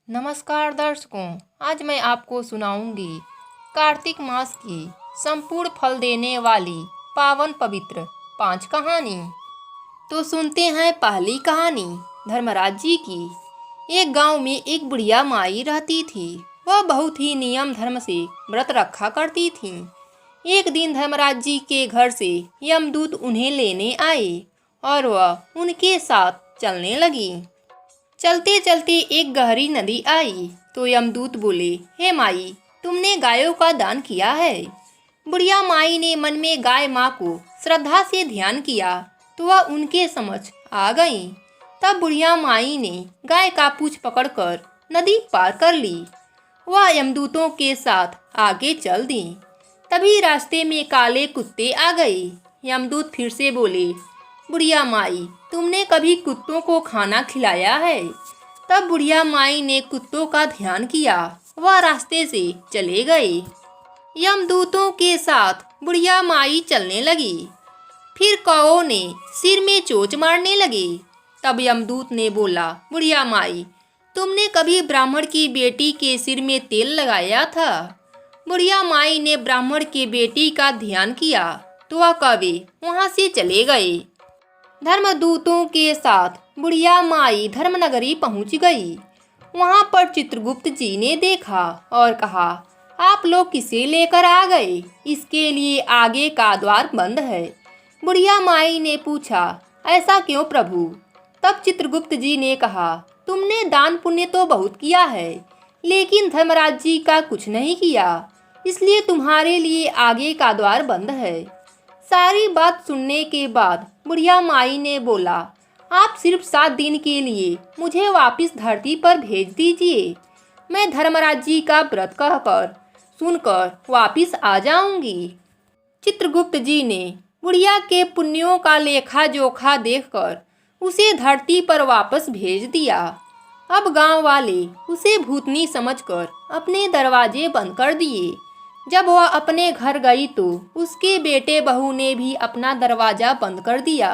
नमस्कार दर्शकों, आज मैं आपको सुनाऊंगी कार्तिक मास की संपूर्ण फल देने वाली पावन पवित्र 5 कहानी। तो सुनते हैं पहली कहानी धर्मराज जी की। एक गांव में एक बुढ़िया माई रहती थी। वह बहुत ही नियम धर्म से व्रत रखा करती थी। एक दिन धर्मराज जी के घर से यमदूत उन्हें लेने आए और वह उनके साथ चलने लगी। चलते चलते एक गहरी नदी आई तो यमदूत बोले, हे माई, तुमने गायों का दान किया है। बुढ़िया माई ने मन में गाय माँ को श्रद्धा से ध्यान किया तो वह उनके समझ आ गई। तब बुढ़िया माई ने गाय का पूंछ पकड़कर नदी पार कर ली। वह यमदूतों के साथ आगे चल दी। तभी रास्ते में काले कुत्ते आ गए। यमदूत फिर से बोले, बुढ़िया माई, तुमने कभी कुत्तों को खाना खिलाया है? तब बुढ़िया माई ने कुत्तों का ध्यान किया। वह रास्ते से चले गए। यमदूतों के साथ बुढ़िया माई चलने लगी। फिर कौओं ने सिर में चोंच मारने लगे। तब यमदूत ने बोला, बुढ़िया माई, तुमने कभी ब्राह्मण की बेटी के सिर में तेल लगाया था? बुढ़िया माई ने ब्राह्मण के बेटी का ध्यान किया तो वह कौवे वहाँ से चले गए। धर्मदूतों के साथ बुढ़िया माई धर्मनगरी पहुंच गई। वहां पर चित्रगुप्त जी ने देखा और कहा, आप लोग किसे लेकर आ गए? इसके लिए आगे का द्वार बंद है। बुढ़िया माई ने पूछा, ऐसा क्यों प्रभु? तब चित्रगुप्त जी ने कहा, तुमने दान पुण्य तो बहुत किया है, लेकिन धर्मराज जी का कुछ नहीं किया, इसलिए तुम्हारे लिए आगे का द्वार बंद है। सारी बात सुनने के बाद बुढ़िया माई ने बोला, आप सिर्फ 7 दिन के लिए मुझे वापस धरती पर भेज दीजिए। मैं धर्मराज जी का व्रत कहकर सुनकर वापस आ जाऊंगी। चित्रगुप्त जी ने बुढ़िया के पुण्यों का लेखा जोखा देखकर उसे धरती पर वापस भेज दिया। अब गांव वाले उसे भूतनी समझकर अपने दरवाजे बंद कर दिए। जब वह अपने घर गई तो उसके बेटे बहू ने भी अपना दरवाजा बंद कर दिया।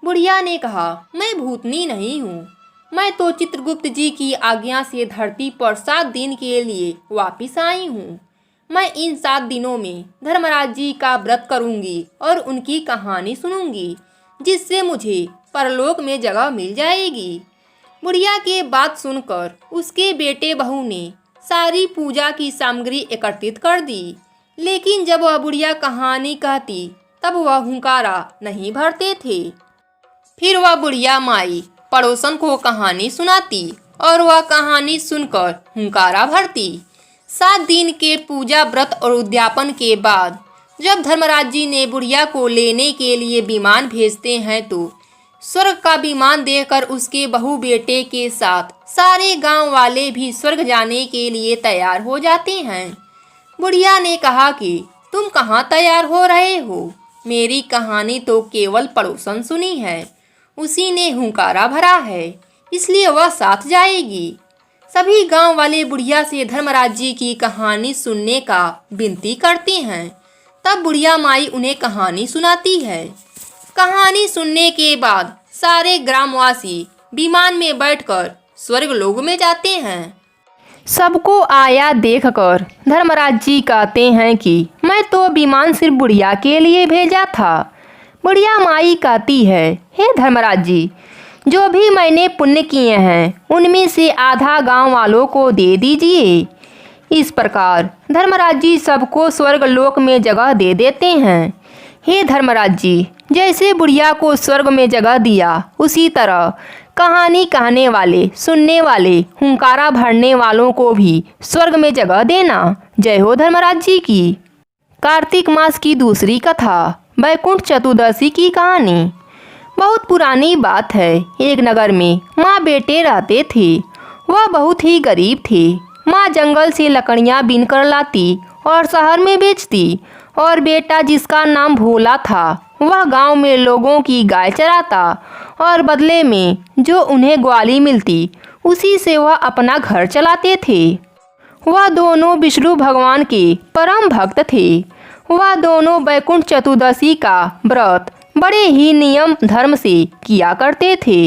बुढ़िया ने कहा, मैं भूतनी नहीं हूँ, मैं तो चित्रगुप्त जी की आज्ञा से धरती पर 7 दिन के लिए वापस आई हूँ। मैं इन 7 दिनों में धर्मराज जी का व्रत करूँगी और उनकी कहानी सुनूंगी, जिससे मुझे परलोक में जगह मिल जाएगी। बुढ़िया की बात सुनकर उसके बेटे बहू ने सारी पूजा की सामग्री एकत्रित कर दी, लेकिन जब वह बुढ़िया कहानी कहती तब वह हुंकारा नहीं भरते थे। फिर वह बुढ़िया माई पड़ोसन को कहानी सुनाती और वह कहानी सुनकर हुंकारा भरती। 7 दिन के पूजा व्रत और उद्यापन के बाद जब धर्मराज जी ने बुढ़िया को लेने के लिए विमान भेजते हैं तो स्वर्ग का विमान देखकर उसके बहू बेटे के साथ सारे गांव वाले भी स्वर्ग जाने के लिए तैयार हो जाते हैं। बुढ़िया ने कहा कि तुम कहाँ तैयार हो रहे हो? मेरी कहानी तो केवल पड़ोसन सुनी है, उसी ने हुंकारा भरा है, इसलिए वह साथ जाएगी। सभी गांव वाले बुढ़िया से धर्मराज जी की कहानी सुनने का विनती करते हैं। तब बुढ़िया माई उन्हें कहानी सुनाती है। कहानी सुनने के बाद सारे ग्रामवासी विमान में बैठकर स्वर्ग लोक में जाते हैं। सबको आया देखकर धर्मराज जी कहते हैं कि मैं तो विमान सिर्फ बुढ़िया के लिए भेजा था। बुढ़िया माई कहती है, हे धर्मराज जी, जो भी मैंने पुण्य किए हैं उनमें से आधा गांव वालों को दे दीजिए। इस प्रकार धर्मराज जी सबको स्वर्ग लोक में जगह दे देते हैं। हे धर्मराज जी, जैसे बुढ़िया को स्वर्ग में जगह दिया, उसी तरह कहानी कहने वाले, सुनने वाले, हुंकारा भरने वालों को भी स्वर्ग में जगह देना। जय हो धर्मराज जी की। कार्तिक मास की दूसरी कथा, वैकुंठ चतुर्दशी की कहानी। बहुत पुरानी बात है। एक नगर में माँ बेटे रहते थे। वह बहुत ही गरीब थे। माँ जंगल से लकड़ियाँ बीन कर लाती और शहर में बेचती, और बेटा जिसका नाम भोला था वह गांव में लोगों की गाय चराता और बदले में जो उन्हें ग्वाली मिलती उसी से वह अपना घर चलाते थे। वह दोनों विष्णु भगवान के परम भक्त थे। वह दोनों वैकुंठ चतुर्दशी का व्रत बड़े ही नियम धर्म से किया करते थे।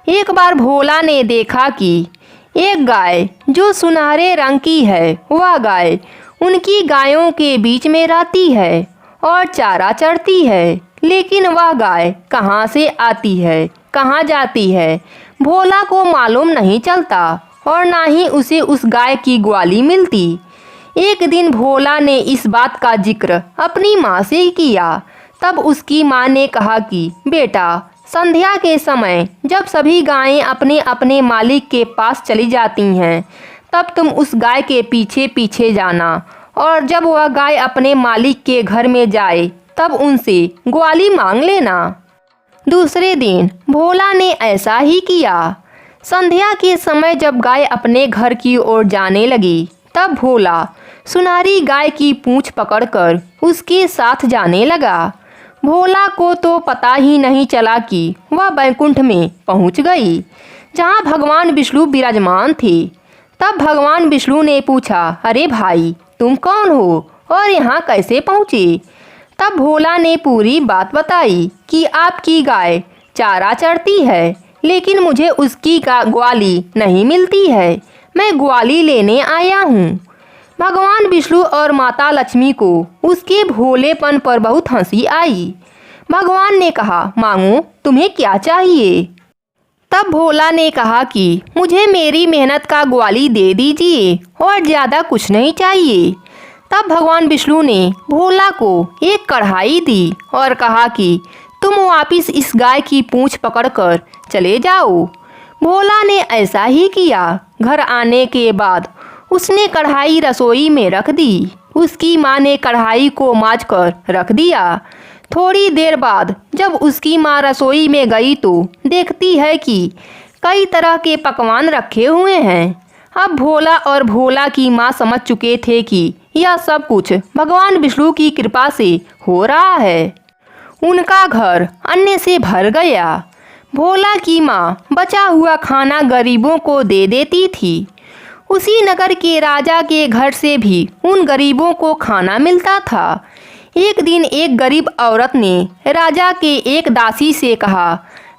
एक बार भोला ने देखा कि एक गाय जो सुनहरे रंग की है, वह गाय उनकी गायों के बीच में रहती है और चारा चरती है। लेकिन वह गाय कहाँ से आती है, कहाँ जाती है, भोला को मालूम नहीं चलता और ना ही उसे उस गाय की ग्वाली मिलती। एक दिन भोला ने इस बात का जिक्र अपनी माँ से किया। तब उसकी माँ ने कहा कि बेटा, संध्या के समय जब सभी गायें अपने अपने मालिक के पास चली जाती हैं, तब तुम उस गाय के पीछे पीछे जाना और जब वह गाय अपने मालिक के घर में जाए तब उनसे ग्वाली मांग लेना। दूसरे दिन भोला ने ऐसा ही किया। संध्या के समय जब गाय अपने घर की ओर जाने लगी, तब भोला सुनहरी गाय की पूंछ पकड़कर उसके साथ जाने लगा। भोला को तो पता ही नहीं चला कि वह बैकुंठ में पहुंच गई, जहां भगवान विष्णु विराजमान थे। तब भगवान विष्णु ने पूछा, अरे भाई, तुम कौन हो और यहाँ कैसे पहुँचे? तब भोला ने पूरी बात बताई कि आपकी गाय चारा चरती है, लेकिन मुझे उसकी ग्वाली नहीं मिलती है। मैं ग्वाली लेने आया हूँ। भगवान विष्णु और माता लक्ष्मी को उसके भोलेपन पर बहुत हंसी आई। भगवान ने कहा, मांगो, तुम्हें क्या चाहिए? तब भोला ने कहा कि मुझे मेरी मेहनत का ग्वाली दे दीजिए और ज़्यादा कुछ नहीं चाहिए। तब भगवान विष्णु ने भोला को एक कढ़ाई दी और कहा कि तुम वापिस इस गाय की पूंछ पकड़कर चले जाओ। भोला ने ऐसा ही किया। घर आने के बाद उसने कढ़ाई रसोई में रख दी। उसकी माँ ने कढ़ाई को मांजकर रख दिया। थोड़ी देर बाद जब उसकी माँ रसोई में गई तो देखती है कि कई तरह के पकवान रखे हुए हैं। अब भोला और भोला की माँ समझ चुके थे कि यह सब कुछ भगवान विष्णु की कृपा से हो रहा है। उनका घर अन्न से भर गया। भोला की माँ बचा हुआ खाना गरीबों को दे देती थी। उसी नगर के राजा के घर से भी उन गरीबों को खाना मिलता था। एक दिन एक गरीब औरत ने राजा के एक दासी से कहा,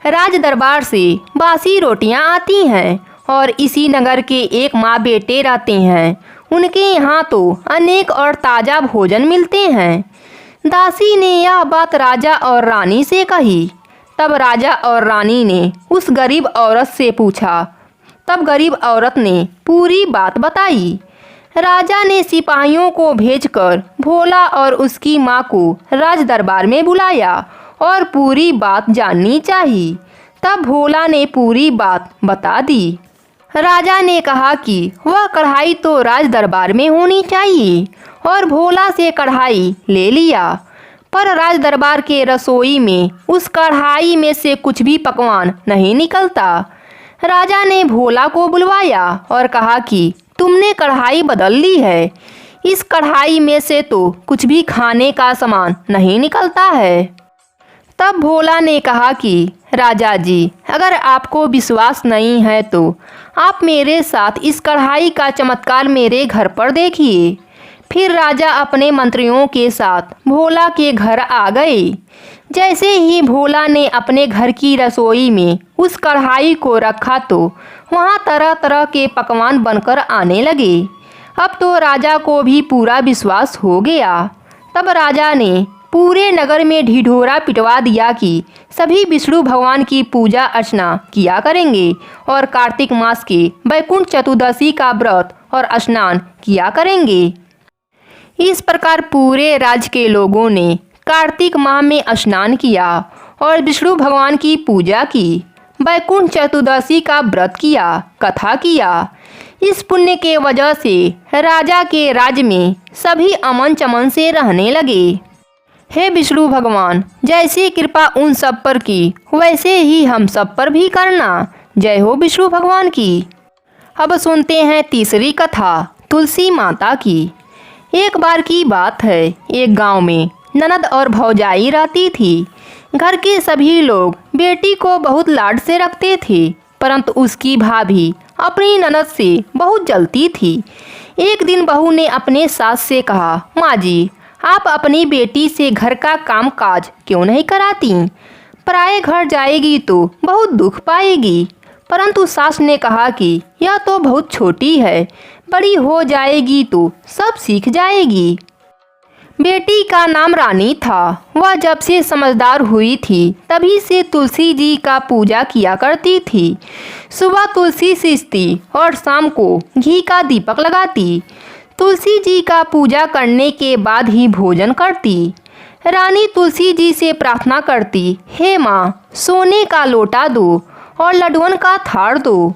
राज दरबार से बासी रोटियां आती हैं और इसी नगर के एक माँ बेटे रहते हैं। उनके यहाँ तो अनेक और ताज़ा भोजन मिलते हैं। दासी ने यह बात राजा और रानी से कही। तब राजा और रानी ने उस गरीब औरत से पूछा। तब गरीब औरत ने पूरी बात बताई। राजा ने सिपाहियों को भेजकर भोला और उसकी माँ को राज दरबार में बुलाया और पूरी बात जाननी चाहिए। तब भोला ने पूरी बात बता दी। राजा ने कहा कि वह कढ़ाई तो राज दरबार में होनी चाहिए और भोला से कढ़ाई ले लिया। पर राज दरबार के रसोई में उस कढ़ाई में से कुछ भी पकवान नहीं निकलता। राजा ने भोला को बुलवाया और कहा कि तुमने कढ़ाई बदल ली है। इस कढ़ाई में से तो कुछ भी खाने का सामान नहीं निकलता है। तब भोला ने कहा कि राजा जी, अगर आपको विश्वास नहीं है तो आप मेरे साथ इस कढ़ाई का चमत्कार मेरे घर पर देखिए। फिर राजा अपने मंत्रियों के साथ भोला के घर आ गए। जैसे ही भोला ने अपने घर की रसोई में उस कढ़ाई को रखा तो वहाँ तरह तरह के पकवान बनकर आने लगे। अब तो राजा को भी पूरा विश्वास हो गया। तब राजा ने पूरे नगर में ढिढोरा पिटवा दिया कि सभी विष्णु भगवान की पूजा अर्चना किया करेंगे और कार्तिक मास के वैकुंठ चतुर्दशी का व्रत और स्नान किया करेंगे। इस प्रकार पूरे राज्य के लोगों ने कार्तिक माह में स्नान किया और विष्णु भगवान की पूजा की, वैकुंठ चतुर्दशी का व्रत किया, कथा किया। इस पुण्य के वजह से राजा के राज्य में सभी अमन चमन से रहने लगे। हे विष्णु भगवान, जैसी कृपा उन सब पर की वैसे ही हम सब पर भी करना। जय हो विष्णु भगवान की। अब सुनते हैं तीसरी कथा, तुलसी माता की। एक बार की बात है, एक गांव में ननद और भौजाई रहती थी। घर के सभी लोग बेटी को बहुत लाड से रखते थे, परंतु उसकी भाभी अपनी ननद से बहुत जलती थी। एक दिन बहू ने अपने सास से कहा, माँ जी, आप अपनी बेटी से घर का काम काज क्यों नहीं कराती? पराए घर जाएगी तो बहुत दुख पाएगी। परंतु सास ने कहा कि यह तो बहुत छोटी है, बड़ी हो जाएगी तो सब सीख जाएगी। बेटी का नाम रानी था। वह जब से समझदार हुई थी तभी से तुलसी जी का पूजा किया करती थी। सुबह तुलसी सींचती और शाम को घी का दीपक लगाती। तुलसी जी का पूजा करने के बाद ही भोजन करती। रानी तुलसी जी से प्रार्थना करती, हे माँ, सोने का लोटा दो और लड्डुअन का थार दो।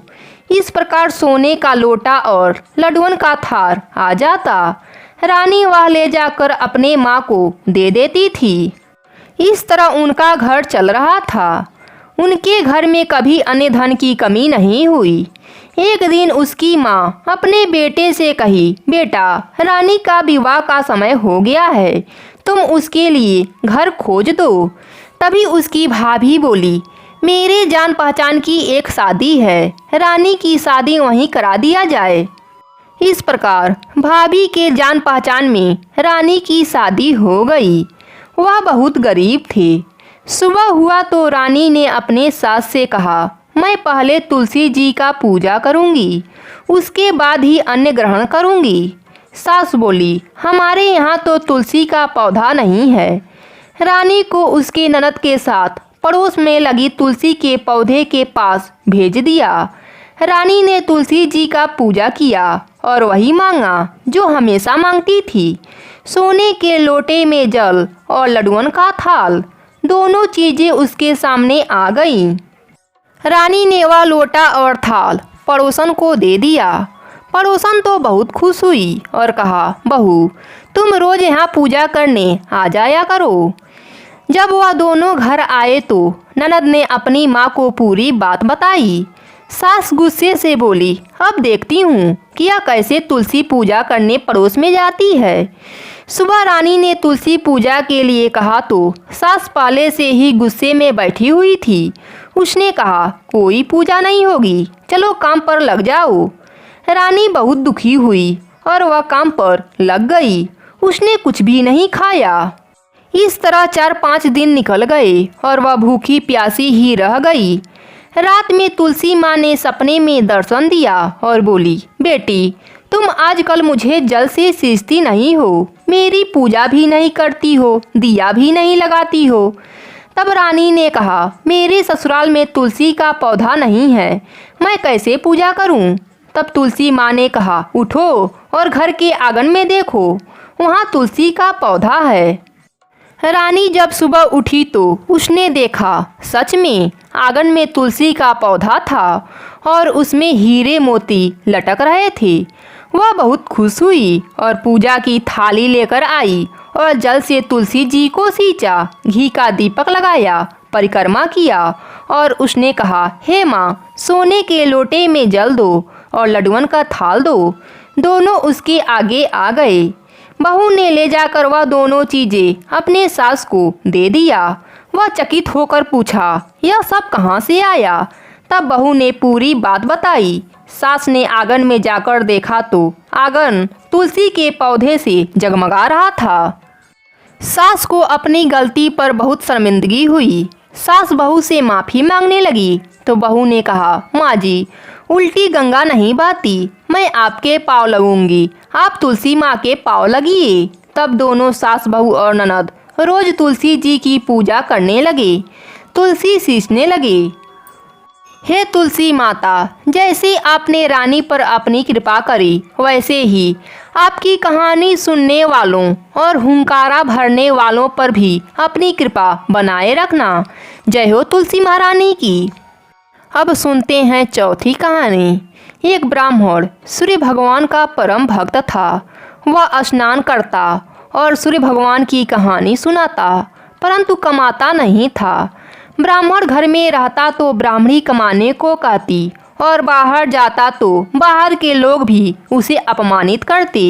इस प्रकार सोने का लोटा और लड्डुअन का थार आ जाता। रानी वह ले जाकर अपने माँ को दे देती थी। इस तरह उनका घर चल रहा था। उनके घर में कभी अन्य धन की कमी नहीं हुई। एक दिन उसकी माँ अपने बेटे से कही, बेटा, रानी का विवाह का समय हो गया है, तुम उसके लिए घर खोज दो। तभी उसकी भाभी बोली, मेरे जान पहचान की एक शादी है, रानी की शादी वहीं करा दिया जाए। इस प्रकार भाभी के जान पहचान में रानी की शादी हो गई। वह बहुत गरीब थे। सुबह हुआ तो रानी ने अपने सास से कहा, मैं पहले तुलसी जी का पूजा करूंगी, उसके बाद ही अन्न ग्रहण करूंगी। सास बोली, हमारे यहाँ तो तुलसी का पौधा नहीं है। रानी को उसके ननद के साथ पड़ोस में लगी तुलसी के पौधे के पास भेज दिया। रानी ने तुलसी जी का पूजा किया और वही मांगा जो हमेशा मांगती थी, सोने के लोटे में जल और लड्डुअन का थाल। दोनों चीज़ें उसके सामने आ गईं। रानी ने वह लोटा और थाल पड़ोसन को दे दिया। पड़ोसन तो बहुत खुश हुई और कहा, बहू, तुम रोज यहाँ पूजा करने आ जाया करो। जब वह दोनों घर आए तो ननद ने अपनी माँ को पूरी बात बताई। सास गुस्से से बोली, अब देखती हूँ कि यह कैसे तुलसी पूजा करने पड़ोस में जाती है। सुबह रानी ने तुलसी पूजा के लिए कहा तो सास पहले से ही गुस्से में बैठी हुई थी। उसने कहा, कोई पूजा नहीं होगी, चलो काम पर लग जाओ। रानी बहुत दुखी हुई और वह काम पर लग गई। उसने कुछ भी नहीं खाया। इस तरह 4-5 दिन निकल गए और वह भूखी प्यासी ही रह गई। रात में तुलसी माँ ने सपने में दर्शन दिया और बोली, बेटी, तुम आजकल मुझे जल से सींचती नहीं हो, मेरी पूजा भी नहीं करती हो, दिया भी नहीं लगाती हो। तब रानी ने कहा, मेरे ससुराल में तुलसी का पौधा नहीं है, मैं कैसे पूजा करूं? तब तुलसी माँ ने कहा, उठो और घर के आंगन में देखो, वहाँ तुलसी का पौधा है। रानी जब सुबह उठी तो उसने देखा, सच में आंगन में तुलसी का पौधा था और उसमें हीरे मोती लटक रहे थे। वह बहुत खुश हुई और पूजा की थाली लेकर आई और जल से तुलसी जी को सींचा, घी का दीपक लगाया, परिक्रमा किया और उसने कहा, हे माँ, सोने के लोटे में जल दो और लड्डुअन का थाल दो। दोनों उसके आगे आ गए। बहू ने ले जाकर वह दोनों चीज़ें अपने सास को दे दिया। वह चकित होकर पूछा, यह सब कहाँ से आया? तब बहू ने पूरी बात बताई। सास ने आंगन में जाकर देखा तो आंगन तुलसी के पौधे से जगमगा रहा था। सास को अपनी गलती पर बहुत शर्मिंदगी हुई। सास बहू से माफ़ी मांगने लगी तो बहू ने कहा, माँ जी, उल्टी गंगा नहीं बहती, मैं आपके पाँव लगूंगी, आप तुलसी माँ के पाँव लगिए। तब दोनों सास बहू और ननद रोज तुलसी जी की पूजा करने लगे, तुलसी सींचने लगे। हे तुलसी माता, जैसे आपने रानी पर अपनी कृपा करी, वैसे ही आपकी कहानी सुनने वालों और हुंकारा भरने वालों पर भी अपनी कृपा बनाए रखना। जय हो तुलसी महारानी की। अब सुनते हैं चौथी कहानी। एक ब्राह्मण सूर्य भगवान का परम भक्त था। वह स्नान करता और सूर्य भगवान की कहानी सुनाता, परंतु कमाता नहीं था। ब्राह्मण घर में रहता तो ब्राह्मणी कमाने को कहती और बाहर जाता तो बाहर के लोग भी उसे अपमानित करते।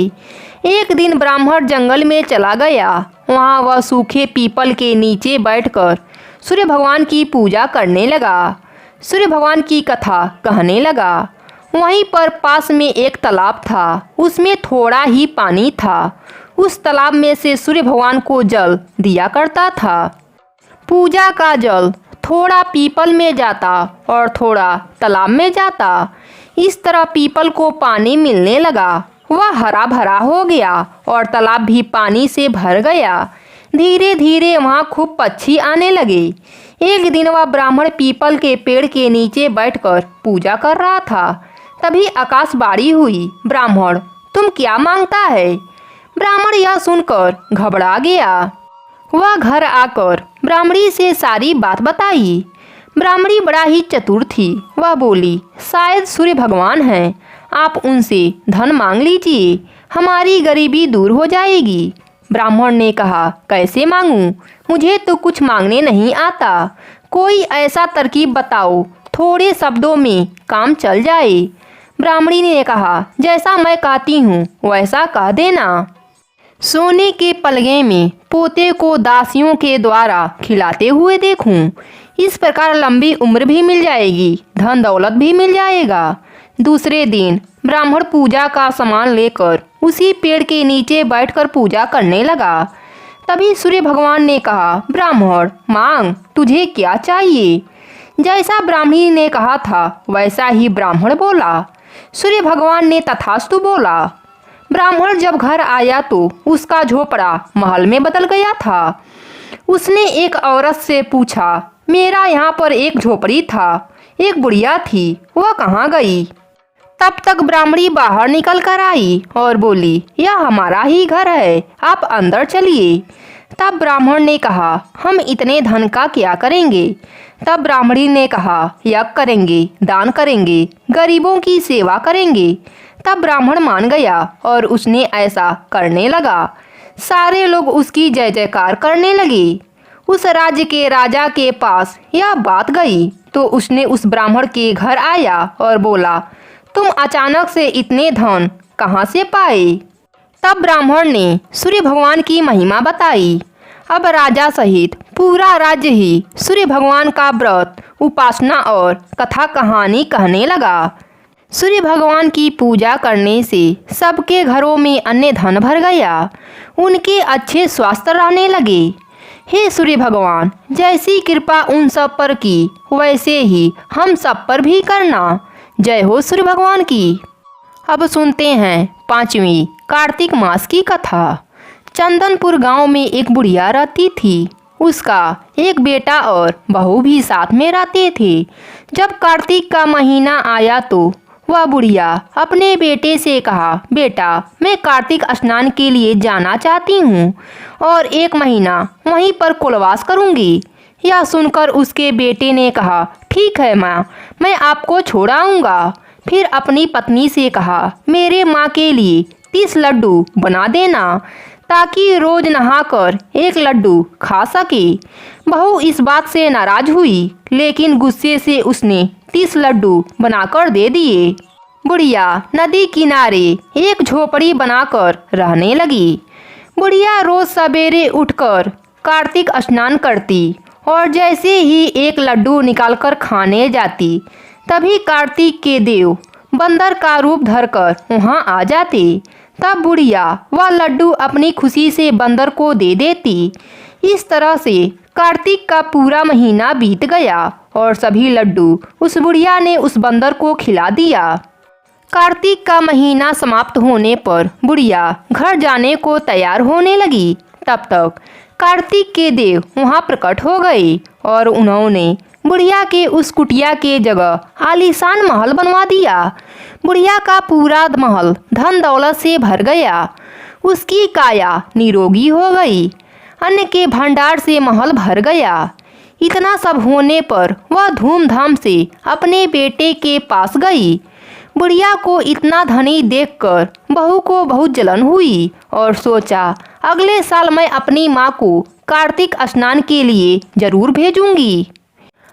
एक दिन ब्राह्मण जंगल में चला गया। वहाँ वह सूखे पीपल के नीचे बैठकर सूर्य भगवान की पूजा करने लगा। सूर्य भगवान की कथा कहने लगा। वहीं पर पास में एक तालाब था, उसमें थोड़ा ही पानी था। उस तालाब में से सूर्य भगवान को जल दिया करता था। पूजा का जल थोड़ा पीपल में जाता और थोड़ा तालाब में जाता। इस तरह पीपल को पानी मिलने लगा, वह हरा भरा हो गया और तालाब भी पानी से भर गया। धीरे धीरे वहाँ खूब पक्षी आने लगे। एक दिन वह ब्राह्मण पीपल के पेड़ के नीचे बैठकर पूजा कर रहा था। तभी आकाशवाणी हुई, ब्राह्मण तुम क्या मांगता है? ब्राह्मण यह सुनकर घबरा गया। वह घर आकर ब्राह्मणी से सारी बात बताई। ब्राह्मणी बड़ा ही चतुर थी। वह बोली, शायद सूर्य भगवान हैं, आप उनसे धन मांग लीजिए, हमारी गरीबी दूर हो जाएगी। ब्राह्मण ने कहा, कैसे मांगूं? मुझे तो कुछ मांगने नहीं आता। कोई ऐसा तरकीब बताओ, थोड़े शब्दों में काम चल जाए। ब्राह्मणी ने कहा, जैसा मैं कहती हूँ वैसा कह देना। सोने के पलगे में पोते को दासियों के द्वारा खिलाते हुए देखूं, इस प्रकार लंबी उम्र भी मिल जाएगी, धन दौलत भी मिल जाएगा। दूसरे दिन ब्राह्मण पूजा का सामान लेकर उसी पेड़ के नीचे बैठकर पूजा करने लगा। तभी सूर्य भगवान ने कहा, ब्राह्मण मांग, तुझे क्या चाहिए? जैसा ब्राह्मणी ने कहा था वैसा ही ब्राह्मण बोला। सूर्य भगवान ने तथास्तु बोला। ब्राह्मण जब घर आया तो उसका झोपड़ा महल में बदल गया था। उसने एक औरत से पूछा, मेरा यहाँ पर एक झोपड़ी था, एक बुढ़िया थी, वह कहाँ गई? तब तक ब्राह्मणी बाहर निकल कर आई और बोली, यह हमारा ही घर है, आप अंदर चलिए। तब ब्राह्मण ने कहा, हम इतने धन का क्या करेंगे? तब ब्राह्मणी ने कहा, यज्ञ करेंगे, दान करेंगे, गरीबों की सेवा करेंगे। तब ब्राह्मण मान गया और उसने ऐसा करने लगा। सारे लोग उसकी जय जयकार करने लगे। उस राज्य के राजा के पास यह बात गई तो उसने उस ब्राह्मण के घर आया और बोला, तुम अचानक से इतने धन कहाँ से पाए? तब ब्राह्मण ने सूर्य भगवान की महिमा बताई। अब राजा सहित पूरा राज्य ही सूर्य भगवान का व्रत, उपासना और कथा कहानी कहने लगा। सूर्य भगवान की पूजा करने से सबके घरों में अन्न धन भर गया, उनके अच्छे स्वास्थ्य रहने लगे। हे सूर्य भगवान, जैसी कृपा उन सब पर की वैसे ही हम सब पर भी करना। जय हो सूर्य भगवान की। अब सुनते हैं 5वीं कार्तिक मास की कथा। चंदनपुर गांव में एक बुढ़िया रहती थी। उसका एक बेटा और बहू भी साथ में रहते थे। जब कार्तिक का महीना आया तो वह बुढ़िया अपने बेटे से कहा, बेटा मैं कार्तिक स्नान के लिए जाना चाहती हूँ और 1 महीना वहीं पर कुलवास करूँगी। यह सुनकर उसके बेटे ने कहा, ठीक है माँ, मैं आपको छोड़ आऊँगा। फिर अपनी पत्नी से कहा, मेरे माँ के लिए 30 लड्डू बना देना ताकि रोज नहाकर 1 लड्डू खा सके। बहू इस बात से नाराज हुई, लेकिन गुस्से से उसने 30 लड्डू बनाकर दे दिए। बुढ़िया नदी किनारे एक झोपड़ी बनाकर रहने लगी। बुढ़िया रोज सवेरे उठकर कार्तिक स्नान करती और जैसे ही 1 लड्डू निकालकर खाने जाती, तभी कार्तिक के देव बंदर का रूप धरकर वहां आ जाते। तब बुढ़िया वह लड्डू अपनी खुशी से बंदर को दे देती। इस तरह से कार्तिक का पूरा महीना बीत गया और सभी लड्डू उस बुढ़िया ने उस बंदर को खिला दिया। कार्तिक का महीना समाप्त होने पर बुढ़िया घर जाने को तैयार होने लगी। तब तक कार्तिक के देव वहां प्रकट हो गए और उन्होंने बुढ़िया के उस कुटिया के जगह आलीशान महल बनवा दिया। बुढ़िया का पूरा महल धन दौलत से भर गया। उसकी काया निरोगी हो गई। अन्न के भंडार से महल भर गया। इतना सब होने पर वह धूमधाम से अपने बेटे के पास गई। बुढ़िया को इतना धनी देखकर बहू को बहुत जलन हुई और सोचा, अगले साल मैं अपनी माँ को कार्तिक स्नान के लिए जरूर भेजूंगी।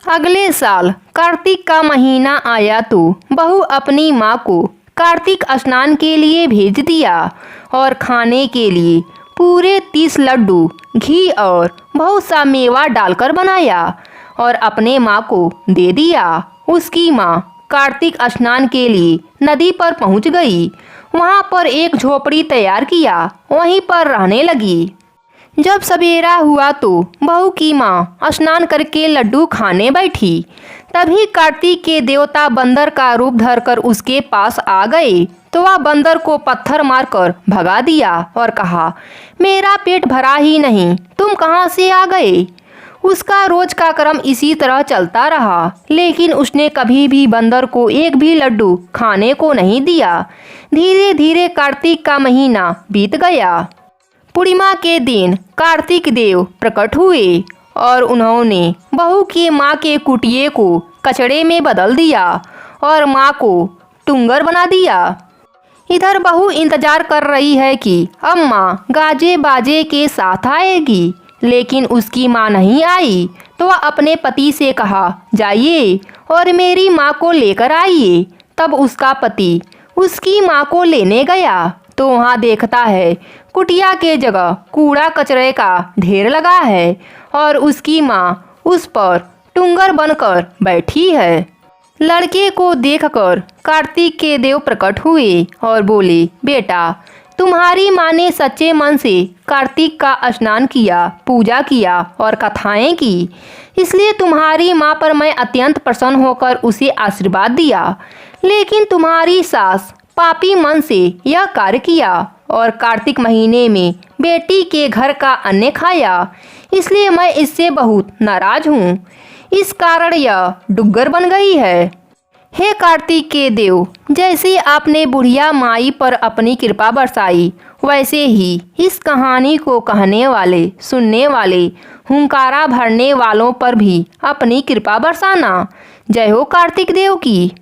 अगले साल कार्तिक का महीना आया तो बहू अपनी माँ को कार्तिक स्नान के लिए भेज दिया और खाने के लिए पूरे 30 लड्डू घी और बहुत सा मेवा डालकर बनाया और अपने माँ को दे दिया। उसकी माँ कार्तिक स्नान के लिए नदी पर पहुँच गई। वहाँ पर एक झोपड़ी तैयार किया, वहीं पर रहने लगी। जब सवेरा हुआ तो बहू की माँ स्नान करके लड्डू खाने बैठी। तभी कार्तिक के देवता बंदर का रूप धरकर उसके पास आ गए तो वह बंदर को पत्थर मारकर भगा दिया और कहा, मेरा पेट भरा ही नहीं, तुम कहाँ से आ गए। उसका रोज का क्रम इसी तरह चलता रहा, लेकिन उसने कभी भी बंदर को एक भी लड्डू खाने को नहीं दिया। धीरे धीरे कार्तिक का महीना बीत गया। पूर्णिमा के दिन कार्तिक देव प्रकट हुए और उन्होंने बहू की माँ के कुटिये को कचड़े में बदल दिया और माँ को टुंगर बना दिया। इधर बहू इंतजार कर रही है कि अब माँ गाजे बाजे के साथ आएगी, लेकिन उसकी माँ नहीं आई तो वह अपने पति से कहा, जाइए और मेरी माँ को लेकर आइए। तब उसका पति उसकी माँ को लेने गया तो वहाँ देखता है कुटिया के जगह कूड़ा कचरे का ढेर लगा है और उसकी माँ उस पर टुंगर बनकर बैठी है। लड़के को देखकर कार्तिक के देव प्रकट हुए और बोले, बेटा, तुम्हारी माँ ने सच्चे मन से कार्तिक का स्नान किया, पूजा किया और कथाएं की, इसलिए तुम्हारी माँ पर मैं अत्यंत प्रसन्न होकर उसे आशीर्वाद दिया। लेकिन तुम्हारी सास पापी मन से यह कार्य किया और कार्तिक महीने में बेटी के घर का अन्न खाया, इसलिए मैं इससे बहुत नाराज हूँ। इस कारण यह डुग्गर बन गई है। हे कार्तिक के देव, जैसे आपने बुढ़िया माई पर अपनी कृपा बरसाई, वैसे ही इस कहानी को कहने वाले, सुनने वाले, हुंकारा भरने वालों पर भी अपनी कृपा बरसाना। जय हो कार्तिक देव की।